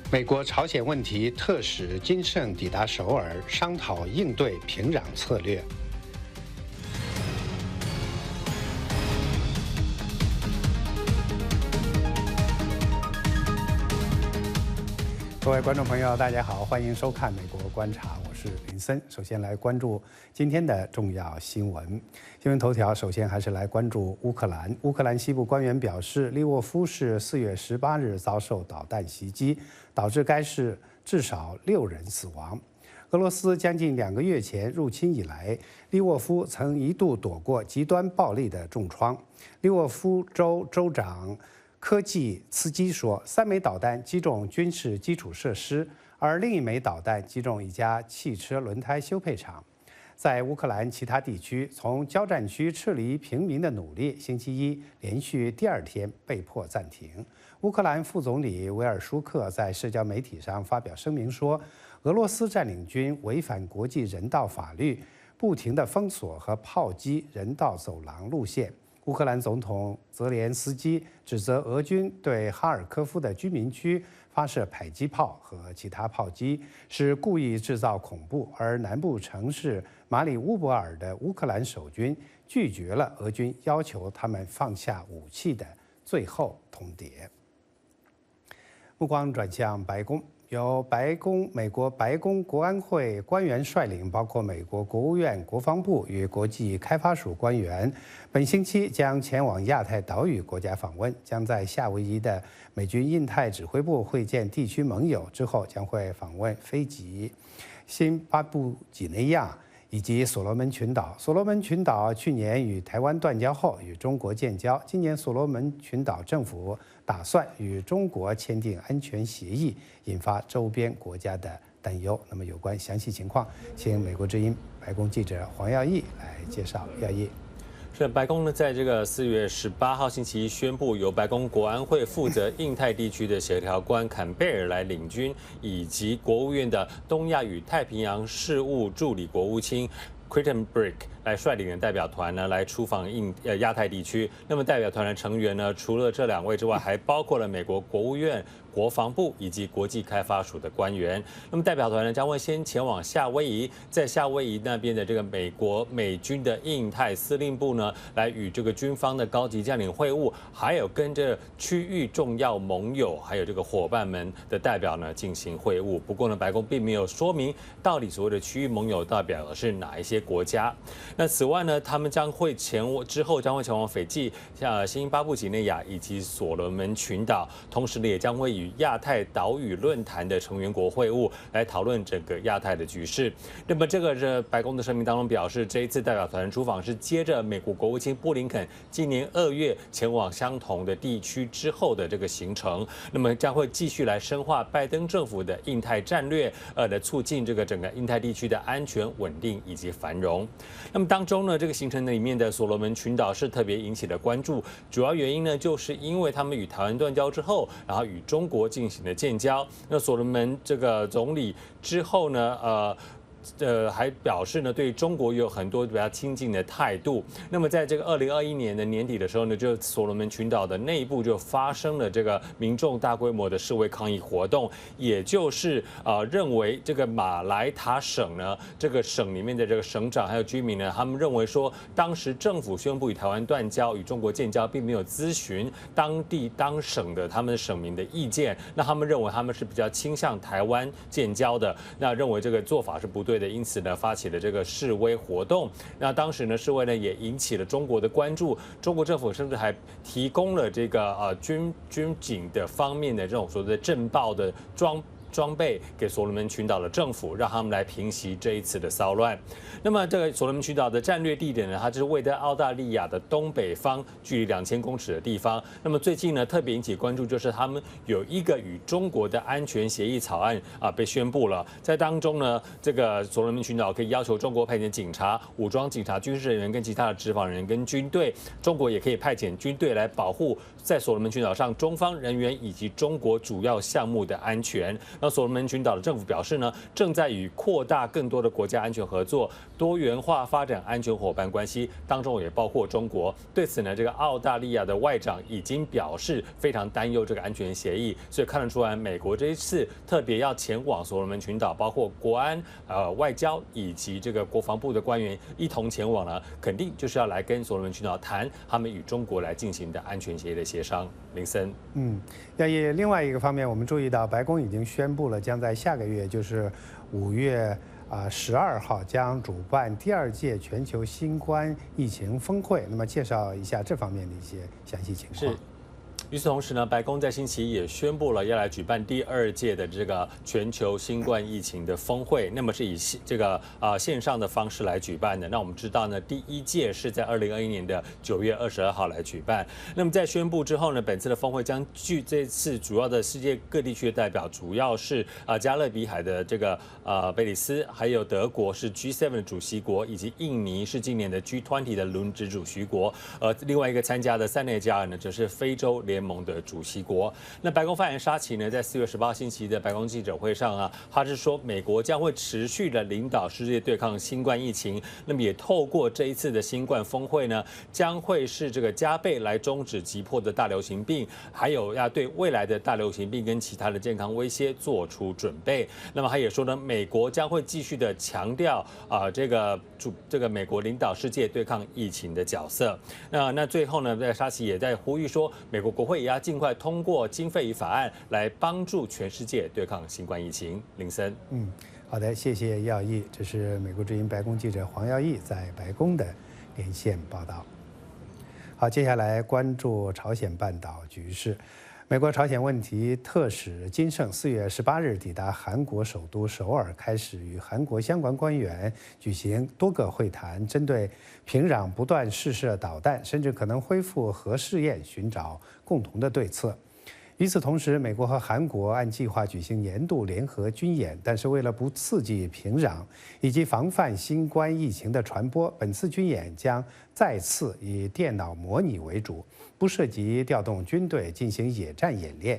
美国朝鲜问题特使金圣抵达首尔，商讨应对平壤策略。各位观众朋友，大家好，欢迎收看《美国观察》，我是林森。首先来关注今天的重要新闻。新闻头条首先还是来关注乌克兰。乌克兰西部官员表示，利沃夫市4月18日遭受导弹袭击，导致该市至少6人死亡。俄罗斯将近2个月前入侵以来，利沃夫曾一度躲过极端暴力的重创。利沃夫州州长科技茨基说，3枚导弹击中军事基础设施，而另1枚导弹击中一家汽车轮胎修配厂。在乌克兰其他地区从交战区撤离平民的努力，星期一连续第2天被迫暂停。乌克兰副总理维尔舒克在社交媒体上发表声明说，俄罗斯占领军违反国际人道法律，不停地封锁和炮击人道走廊路线。乌克兰总统泽连斯基指责俄军对哈尔科夫的居民区发射迫击炮和其他炮击，是故意制造恐怖，而南部城市马里乌波尔的乌克兰守军拒绝了俄军要求他们放下武器的最后通牒。目光转向白宫。由美国白宫国安会官员率领，包括美国国务院、国防部与国际开发署官员，本星期将前往亚太岛屿国家访问，将在夏威夷的美军印太指挥部会见地区盟友，之后将会访问斐济、新巴布几内亚以及所罗门群岛。所罗门群岛去年与台湾断交后与中国建交，今年所罗门群岛政府打算与中国签订安全协议，引发周边国家的担忧。那么有关详细情况，请美国之音白宫记者黄耀义来介绍。耀义。是白宫呢，在这个4月18号星期一宣布，由白宫国安会负责印太地区的协调官坎贝尔来领军，以及国务院的东亚与太平洋事务助理国务卿Crittenbrick 来率领的代表团呢，来出访亚太地区。那么代表团的成员呢，除了这2位之外，还包括了美国国务院、国防部以及国际开发署的官员。那么代表团呢，将会先前往夏威夷，在夏威夷那边的这个美军的印太司令部呢，来与这个军方的高级将领会晤，还有跟着区域重要盟友还有这个伙伴们的代表呢进行会晤。不过呢，白宫并没有说明到底所谓的区域盟友代表的是哪一些国家。那此外呢，他们将会之后将会前往斐济、新巴布几内亚以及所罗门群岛，同时呢，也将会与亚太岛屿论坛的成员国会晤，来讨论整个亚太的局势。那么这个是白宫的声明当中表示，这一次代表团出访是接着美国国务卿布林肯今年2月前往相同的地区之后的这个行程。那么将会继续来深化拜登政府的印太战略，来促进这个整个印太地区的安全、稳定以及繁荣。那么当中呢，这个行程里面的所罗门群岛是特别引起了关注，主要原因呢，就是因为他们与台湾断交之后，然后与中国进行了建交。那所罗门这个总理之后呢，还表示呢，对中国有很多比较亲近的态度。那么在这个2021年的年底的时候呢，就所罗门群岛的内部就发生了这个民众大规模的示威抗议活动，也就是认为这个马来塔省呢，这个省里面的这个省长还有居民呢，他们认为说，当时政府宣布与台湾断交、与中国建交，并没有咨询当省的他们的省民的意见，那他们认为他们是比较倾向台湾建交的，那认为这个做法是不对的，因此呢发起了这个示威活动。那当时呢示威呢也引起了中国的关注，中国政府甚至还提供了这个军警的方面的这种所谓的震爆的装备给所罗门群岛的政府，让他们来平息这一次的骚乱。那么这个所罗门群岛的战略地点呢，它就是位在澳大利亚的东北方，距离2000公尺的地方。那么最近呢，特别引起关注就是他们有一个与中国的安全协议草案被宣布了，在当中呢，这个所罗门群岛可以要求中国派遣警察、武装警察、军事人员跟其他的执法人员跟军队，中国也可以派遣军队来保护在所罗门群岛上中方人员以及中国主要项目的安全。那所罗门群岛的政府表示呢，正在与扩大更多的国家安全合作、多元化发展安全伙伴关系，当中也包括中国。对此呢，这个澳大利亚的外长已经表示非常担忧这个安全协议，所以看得出来，美国这一次特别要前往所罗门群岛，包括国安、外交以及这个国防部的官员一同前往呢，肯定就是要来跟所罗门群岛谈他们与中国来进行的安全协议的协商。林森，要以另外一个方面，我们注意到白宫已经宣布了，将在下个月，就是5月12号将主办第2届全球新冠疫情峰会。那么介绍一下这方面的一些详细情况。与此同时呢，白宫在星期一也宣布了要来举办第2届的这个全球新冠疫情的峰会，那么是以这个线上的方式来举办的。那我们知道呢，第1届是在2021年的9月22号来举办。那么在宣布之后呢，本次的峰会将聚这次主要的世界各地区的代表，主要是加勒比海的这个贝里斯，还有德国是 G7 的主席国，以及印尼是今年的 G20 的轮值主席国。另外一个参加的塞内加尔呢，则是非洲联盟的主席国。那白宫发言人沙奇呢，在4月18号星期一的白宫记者会上啊，他是说美国将会持续的领导世界对抗新冠疫情。那么也透过这一次的新冠峰会呢，将会是这个加倍来终止急迫的大流行病，还有要对未来的大流行病跟其他的健康威胁做出准备。那么他也说呢，美国将会继续的强调这个美国领导世界对抗疫情的角色。那最后呢，在沙奇也在呼吁说，美国国会也要尽快通过经费与法案来帮助全世界对抗新冠疫情。林森，好的，谢谢耀义，这是美国之音白宫记者黄耀义在白宫的连线报道。好，接下来关注朝鲜半岛局势。美国朝鲜问题特使金圣4月18日抵达韩国首都首尔，开始与韩国相关官员举行多个会谈，针对平壤不断试射导弹，甚至可能恢复核试验，寻找共同的对策。与此同时，美国和韩国按计划举行年度联合军演，但是为了不刺激平壤以及防范新冠疫情的传播，本次军演将再次以电脑模拟为主，不涉及调动军队进行野战演练。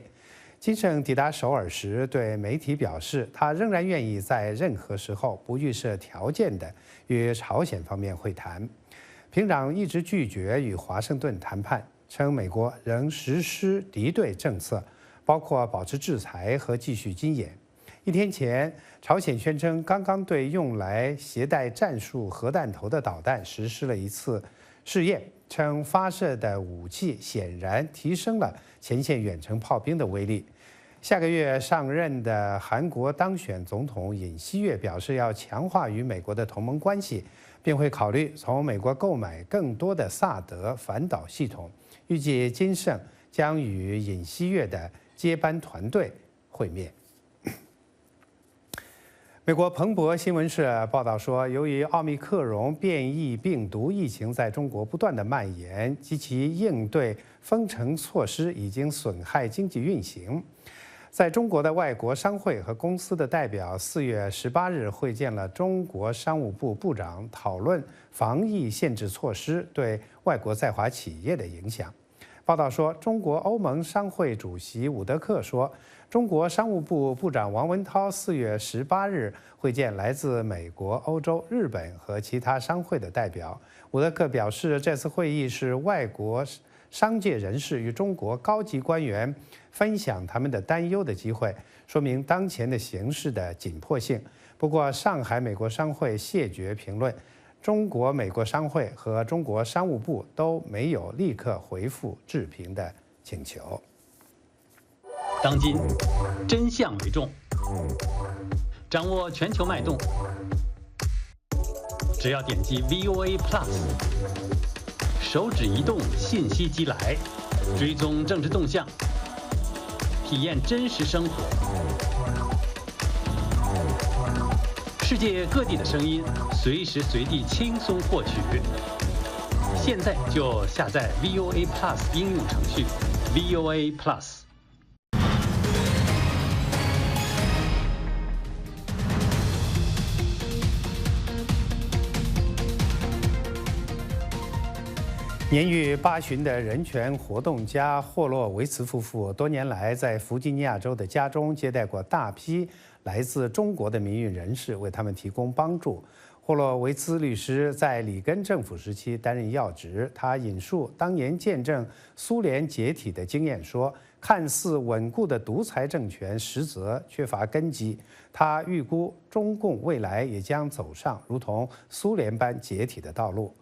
金正抵达首尔时对媒体表示，他仍然愿意在任何时候不预设条件的与朝鲜方面会谈。平壤一直拒绝与华盛顿谈判，称美国仍实施敌对政策，包括保持制裁和继续军演。1天前，朝鲜宣称刚刚对用来携带战术核弹头的导弹实施了一次试验，称发射的武器显然提升了前线远程炮兵的威力。下个月上任的韩国当选总统尹锡悦表示，要强化与美国的同盟关系，并会考虑从美国购买更多的萨德反导系统。预计金正将与尹锡悦的接班团队会面。美国彭博新闻社报道说，由于奥密克戎变异病毒疫情在中国不断的蔓延及其应对封城措施已经损害经济运行。在中国的外国商会和公司的代表4月18日会见了中国商务部部长，讨论防疫限制措施对外国在华企业的影响。报道说，中国欧盟商会主席伍德克说，中国商务部部长王文涛4月18日会见来自美国、欧洲、日本和其他商会的代表。伍德克表示，这次会议是外国商界人士与中国高级官员分享他们的担忧的机会，说明当前的形势的紧迫性。不过，上海美国商会谢绝评论，中国美国商会和中国商务部都没有立刻回复置评的请求。当今真相为重，掌握全球脉动，只要点击 VOA Plus， 手指移动，信息即来，追踪政治动向，体验真实生活，世界各地的声音，随时随地轻松获取。现在就下载 VOA Plus 应用程序 VOA Plus。年逾80的人权活动家霍洛维茨夫妇多年来在弗吉尼亚州的家中接待过大批来自中国的民运人士，为他们提供帮助。霍洛维茨律师在里根政府时期担任要职，他引述当年见证苏联解体的经验说，看似稳固的独裁政权实则缺乏根基。他预估中共未来也将走上如同苏联般解体的道路。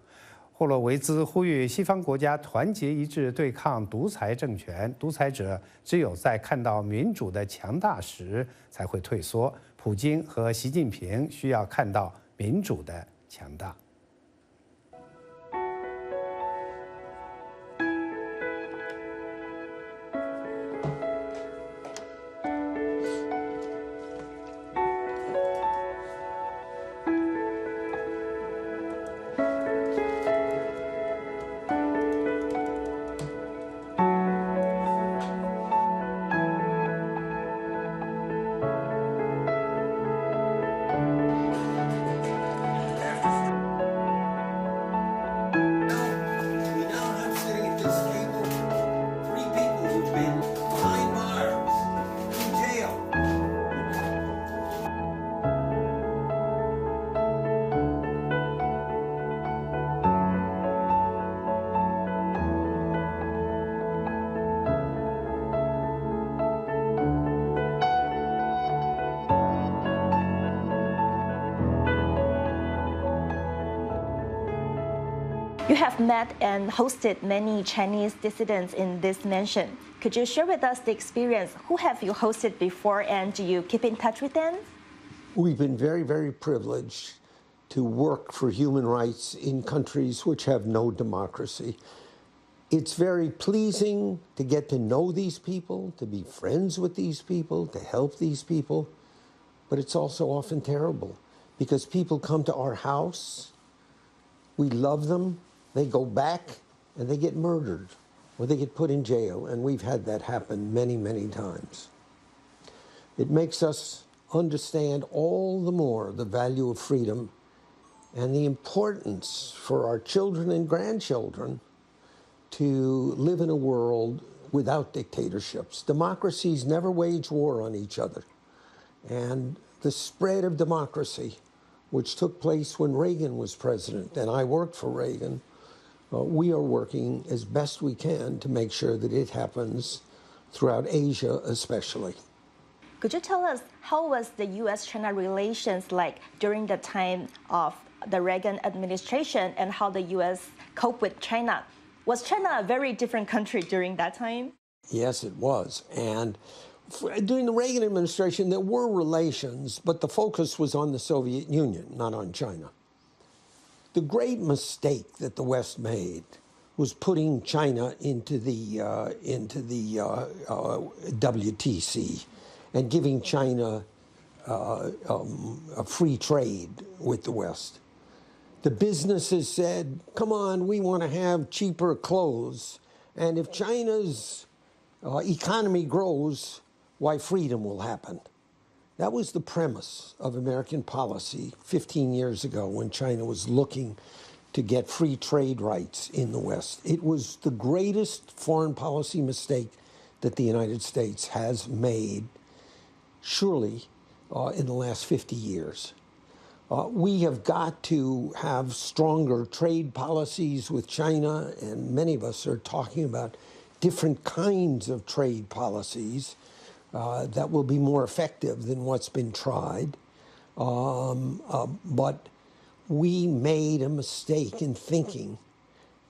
霍洛维兹呼吁西方国家团结一致对抗独裁政权，独裁者只有在看到民主的强大时才会退缩。普京和习近平需要看到民主的强大。You have met and hosted many Chinese dissidents in this mansion. Could you share with us the experience? Who have you hosted before, and do you keep in touch with them? We've been very, very privileged to work for human rights in countries which have no democracy. It's very pleasing to get to know these people, to be friends with these people, to help these people. But it's also often terrible because people come to our house, we love them, they go back and they get murdered or they get put in jail. And we've had that happen many, many times. It makes us understand all the more the value of freedom and the importance for our children and grandchildren to live in a world without dictatorships. Democracies never wage war on each other. And the spread of democracy, which took place when Reagan was president, and I worked for Reagan, we are working as best we can to make sure that it happens throughout Asia especially. Could you tell us how was the U.S.-China relations like during the time of the Reagan administration and how the U.S. coped with China? Was China a very different country during that time? Yes, it was. And during the Reagan administration, there were relations, but the focus was on the Soviet Union, not on China. The great mistake that the West made was putting China into the WTC and giving China a free trade with the West. The businesses said, come on, we want to have cheaper clothes. And if China's economy grows, why freedom will happen. That was the premise of American policy 15 years ago when China was looking to get free trade rights in the West. It was the greatest foreign policy mistake that the United States has made, surely, in the last 50 years. We have got to have stronger trade policies with China, and many of us are talking about different kinds of trade policies that will be more effective than what's been tried. But we made a mistake in thinking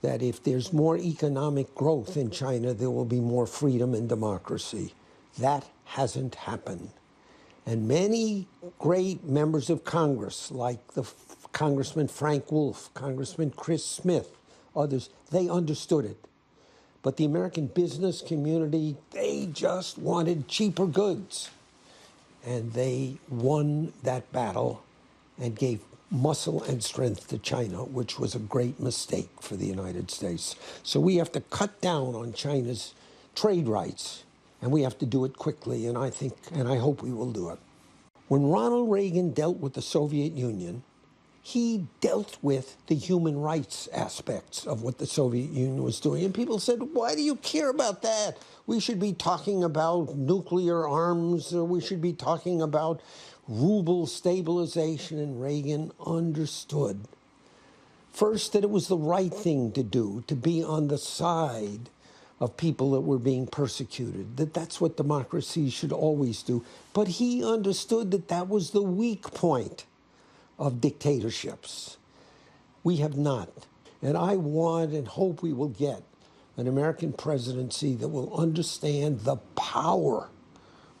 that if there's more economic growth in China, there will be more freedom and democracy. That hasn't happened. And many great members of Congress, like the Congressman Frank Wolf, Congressman Chris Smith, others, they understood it. But the American business community, they just wanted cheaper goods. And they won that battle and gave muscle and strength to China, which was a great mistake for the United States. So we have to cut down on China's trade rights, and we have to do it quickly, and I hope we will do it. When Ronald Reagan dealt with the Soviet Union, he dealt with the human rights aspects of what the Soviet Union was doing. And people said, why do you care about that? We should be talking about nuclear arms, or we should be talking about ruble stabilization. And Reagan understood, first, that it was the right thing to do, to be on the side of people that were being persecuted, that that's what democracies should always do. But he understood that that was the weak point of dictatorships. We have not. And I want and hope we will get an American presidency that will understand the power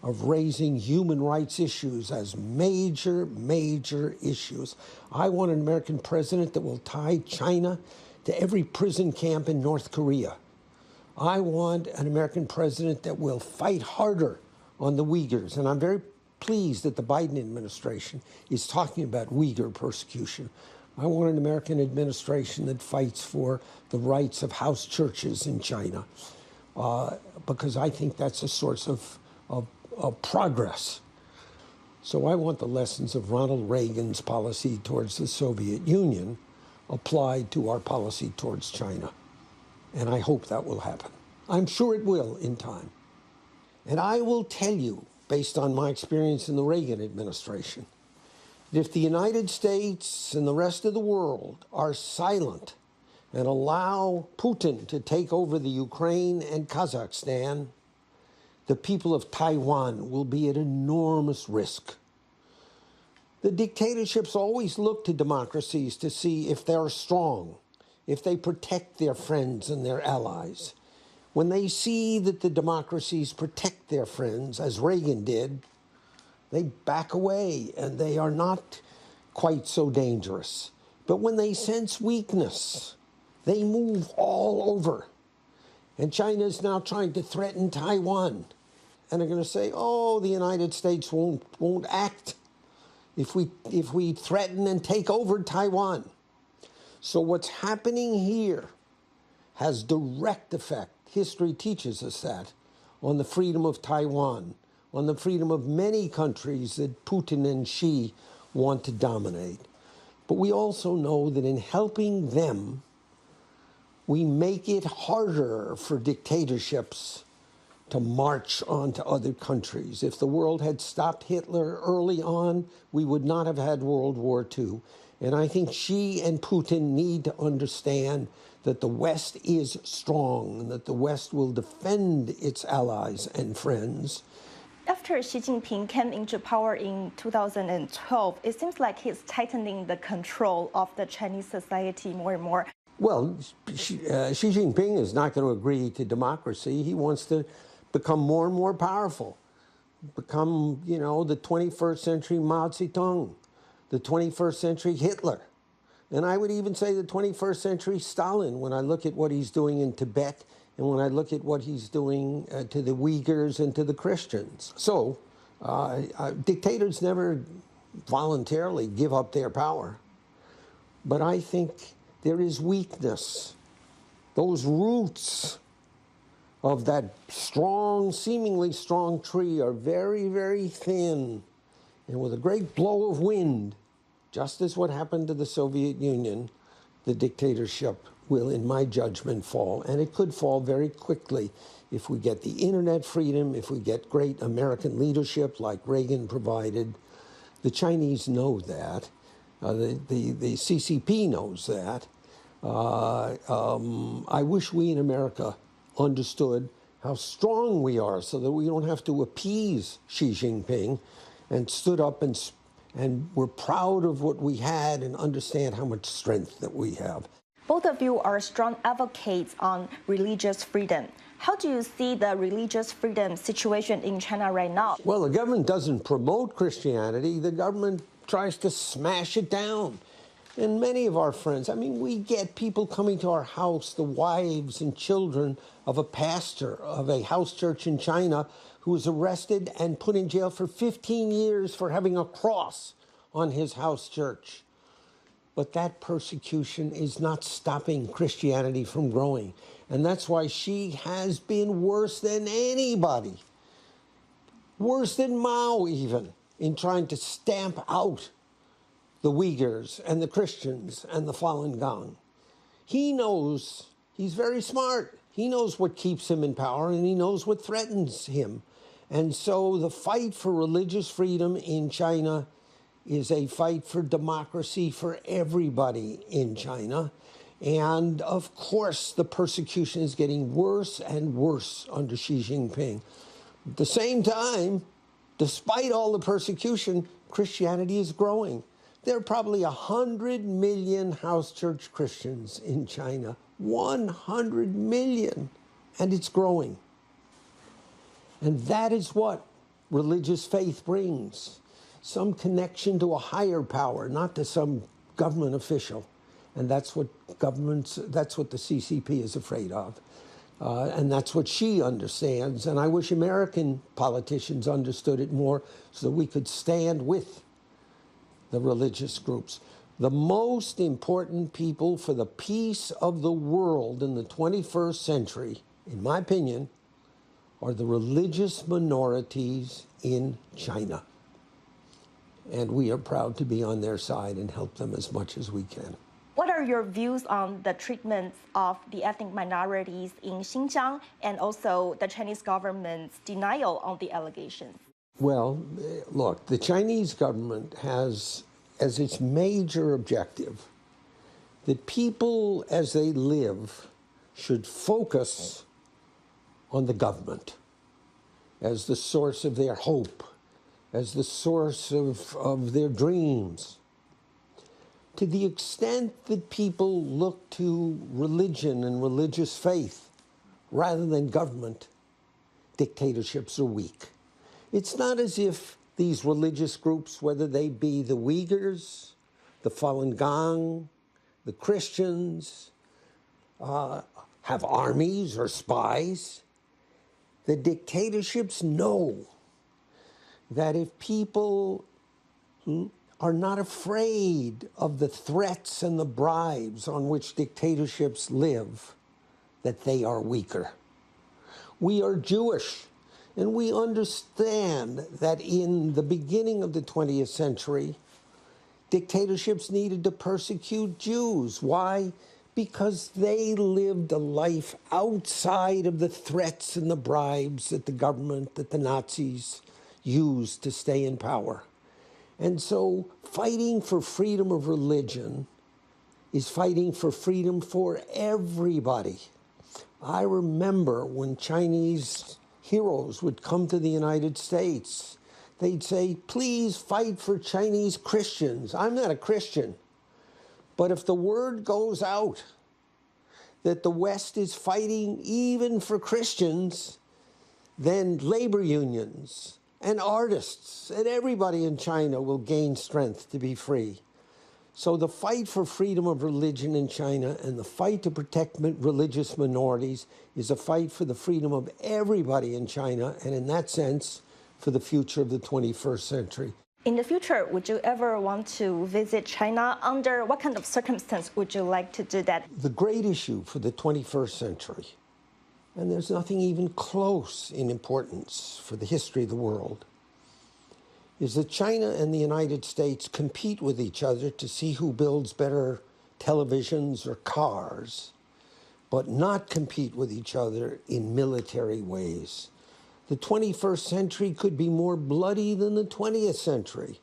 of raising human rights issues as major, major issues. I want an American president that will tie China to every prison camp in North Korea. I want an American president that will fight harder on the Uyghurs. And I'm very pleased that the Biden administration is talking about Uyghur persecution. I want an American administration that fights for the rights of house churches in China, because I think that's a source of progress. So I want the lessons of Ronald Reagan's policy towards the Soviet Union applied to our policy towards China. And I hope that will happen. I'm sure it will in time. And I will tell you, based on my experience in the Reagan administration, that if the United States and the rest of the world are silent and allow Putin to take over the Ukraine and Kazakhstan, the people of Taiwan will be at enormous risk. The dictatorships always look to democracies to see if they're strong, if they protect their friends and their allies. When they see that the democracies protect their friends, as Reagan did, they back away and they are not quite so dangerous. But when they sense weakness, they move all over. And China is now trying to threaten Taiwan. And they're going to say, oh, the United States won't act if we threaten and take over Taiwan. So what's happening here has direct effect. History teaches us that, on the freedom of Taiwan, on the freedom of many countries that Putin and Xi want to dominate. But we also know that in helping them, we make it harder for dictatorships to march onto other countries. If the world had stopped Hitler early on, we would not have had World War II. And I think Xi and Putin need to understand that the West is strong and that the West will defend its allies and friends. After Xi Jinping came into power in 2012, it seems like he's tightening the control of the Chinese society more and more. Well, Xi Jinping is not going to agree to democracy. He wants to become more and more powerful, become, the 21st century Mao Zedong, the 21st century Hitler. And I would even say the 21st century Stalin, when I look at what he's doing in Tibet and when I look at what he's doing to the Uyghurs and to the Christians. So dictators never voluntarily give up their power. But I think there is weakness. Those roots of that strong, seemingly strong tree are very, very thin. And with a great blow of wind, just as what happened to the Soviet Union, the dictatorship will, in my judgment, fall. And it could fall very quickly if we get the internet freedom, if we get great American leadership like Reagan provided. The Chinese know that. The CCP knows that. I wish we in America understood how strong we are so that we don't have to appease Xi Jinping, and stood up and were proud of what we had and understand how much strength that we have. Both of you are strong advocates on religious freedom. How do you see the religious freedom situation in China right now? Well, the government doesn't promote Christianity. The government tries to smash it down. And many of our friends, we get people coming to our house, the wives and children of a pastor of a house church in China who was arrested and put in jail for 15 years for having a cross on his house church. But that persecution is not stopping Christianity from growing. And that's why Xi has been worse than anybody, worse than Mao even, in trying to stamp out the Uyghurs and the Christians and the Falun Gong. He knows, he's very smart. He knows what keeps him in power and he knows what threatens him. And so the fight for religious freedom in China is a fight for democracy for everybody in China. And of course, the persecution is getting worse and worse under Xi Jinping. At the same time, despite all the persecution, Christianity is growing. There are probably 100 million house church Christians in China. 100 million. And it's growing. And that is what religious faith brings. Some connection to a higher power, not to some government official. And that's what that's what the CCP is afraid of. And that's what she understands. And I wish American politicians understood it more so that we could stand with the religious groups. The most important people for the peace of the world in the 21st century, in my opinion, are the religious minorities in China. And we are proud to be on their side and help them as much as we can. What are your views on the treatment of the ethnic minorities in Xinjiang and also the Chinese government's denial on the allegations? Well, look, the Chinese government has as its major objective that people as they live should focus on the government as the source of their hope, as the source of their dreams. To the extent that people look to religion and religious faith rather than government, dictatorships are weak. It's not as if these religious groups, whether they be the Uyghurs, the Falun Gong, the Christians, have armies or spies. The dictatorships know that if people are not afraid of the threats and the bribes on which dictatorships live, that they are weaker. We are Jewish, and we understand that in the beginning of the 20th century, dictatorships needed to persecute Jews. Why? Because they lived a life outside of the threats and the bribes that the government, that the Nazis used to stay in power. And so fighting for freedom of religion is fighting for freedom for everybody. I remember when Chinese heroes would come to the United States, they'd say, please fight for Chinese Christians. I'm not a Christian. But if the word goes out that the West is fighting even for Christians, then labor unions and artists and everybody in China will gain strength to be free. So the fight for freedom of religion in China and the fight to protect religious minorities is a fight for the freedom of everybody in China, and in that sense, for the future of the 21st century. In the future, would you ever want to visit China? Under what kind of circumstance would you like to do that? The great issue for the 21st century, and there's nothing even close in importance for the history of the world, is that China and the United States compete with each other to see who builds better televisions or cars, but not compete with each other in military ways. The 21st century could be more bloody than the 20th century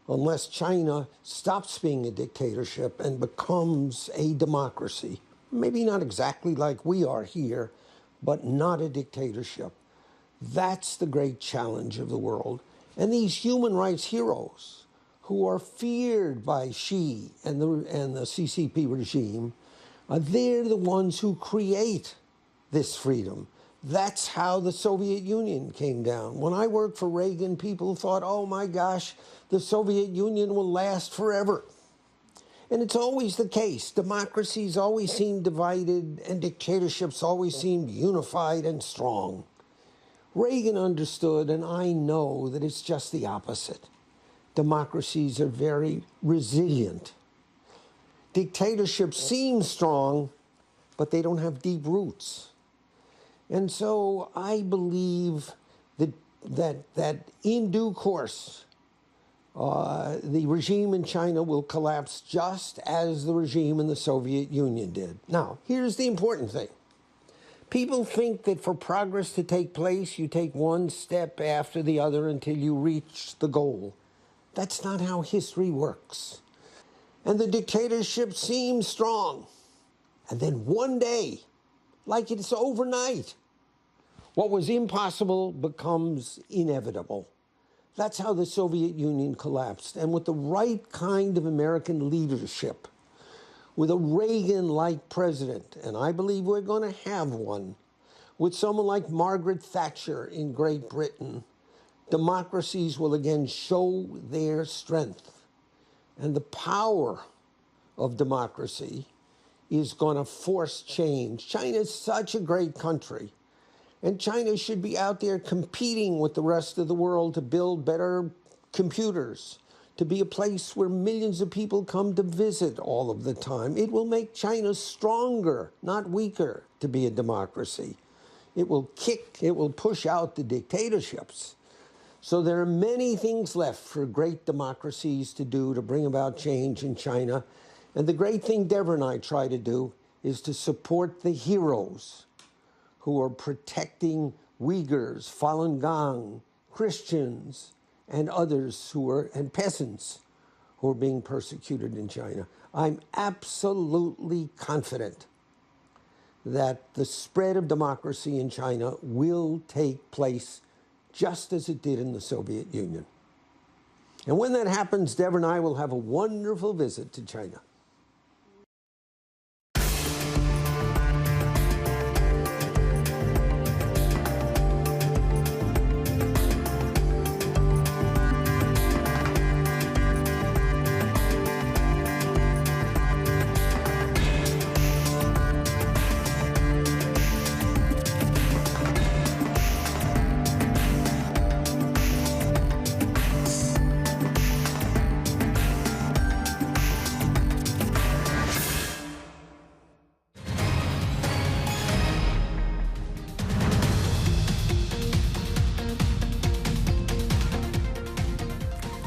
unless China stops being a dictatorship and becomes a democracy. Maybe not exactly like we are here, but not a dictatorship. That's the great challenge of the world. And these human rights heroes who are feared by Xi and the CCP regime, they're the ones who create this freedom. That's how the Soviet Union came down. When I worked for Reagan, people thought, oh my gosh, the Soviet Union will last forever. And it's always the case. Democracies always seem divided and dictatorships always seem unified and strong. Reagan understood, and I know that it's just the opposite. Democracies are very resilient. Dictatorships seem strong, but they don't have deep roots. And so I believe that in due course, the regime in China will collapse just as the regime in the Soviet Union did. Now, here's the important thing. People think that for progress to take place, you take one step after the other until you reach the goal. That's not how history works. And the dictatorship seems strong. And then one day, like it's overnight, what was impossible becomes inevitable. That's how the Soviet Union collapsed. And with the right kind of American leadership, with a Reagan-like president, and I believe we're going to have one, with someone like Margaret Thatcher in Great Britain, democracies will again show their strength. And the power of democracy is going to force change. China is such a great country. And China should be out there competing with the rest of the world to build better computers, to be a place where millions of people come to visit all of the time. It will make China stronger, not weaker, to be a democracy. It will push out the dictatorships. So there are many things left for great democracies to do to bring about change in China. And the great thing Deborah and I try to do is to support the heroes who are protecting Uyghurs, Falun Gong, Christians, and others and peasants who are being persecuted in China. I'm absolutely confident that the spread of democracy in China will take place just as it did in the Soviet Union. And when that happens, Deborah and I will have a wonderful visit to China.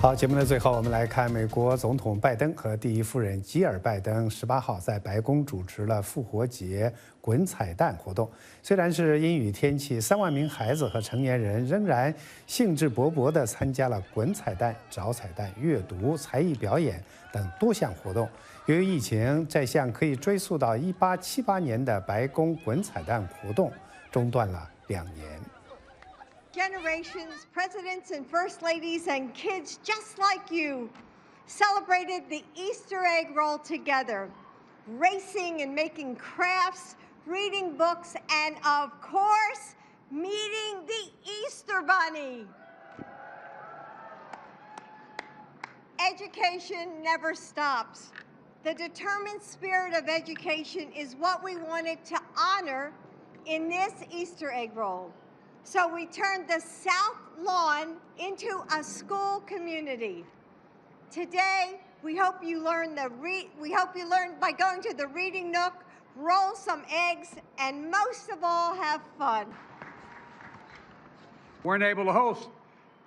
好，节目的最后，我们来看美国总统拜登和第一夫人吉尔拜登18号在白宫主持了复活节滚彩蛋活动。虽然是阴雨天气，3万名孩子和成年人仍然兴致勃勃地参加了滚彩蛋、找彩蛋、阅读、才艺表演等多项活动。由于疫情，这项可以追溯到1878年的白宫滚彩蛋活动中断了2年。 Generations, presidents and first ladies and kids just like you celebrated the Easter egg roll together, racing and making crafts, reading books, and of course, meeting the Easter Bunny. Education never stops. The determined spirit of education is what we wanted to honor in this Easter egg roll. So we turned the South Lawn into a school community. Today, we hope you learn by going to the Reading Nook, roll some eggs, and most of all, have fun. Weren't able to host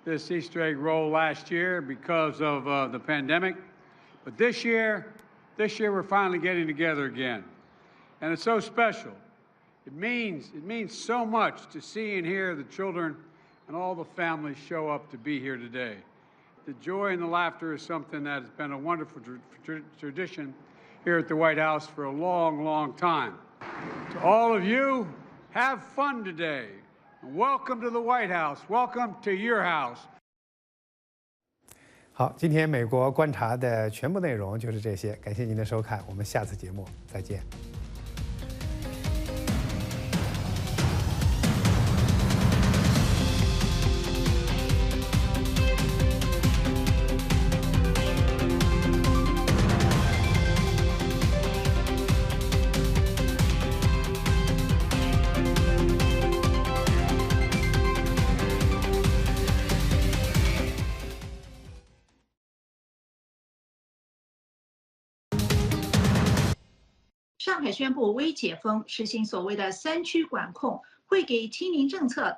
this Easter egg roll last year because of the pandemic, but this year we're finally getting together again, and it's so special. It means so much to see and hear the children and all the families show up to be here today. The joy and the laughter is something that has been a wonderful tradition here at the White House for a long, long time. To all of you, have fun today. And welcome to the White House. Welcome to your house. 好，今天美国观察的全部内容就是这些，感谢您的收看，我们下次节目再见。上海宣布微解封，实行所谓的3区管控，会给清零政策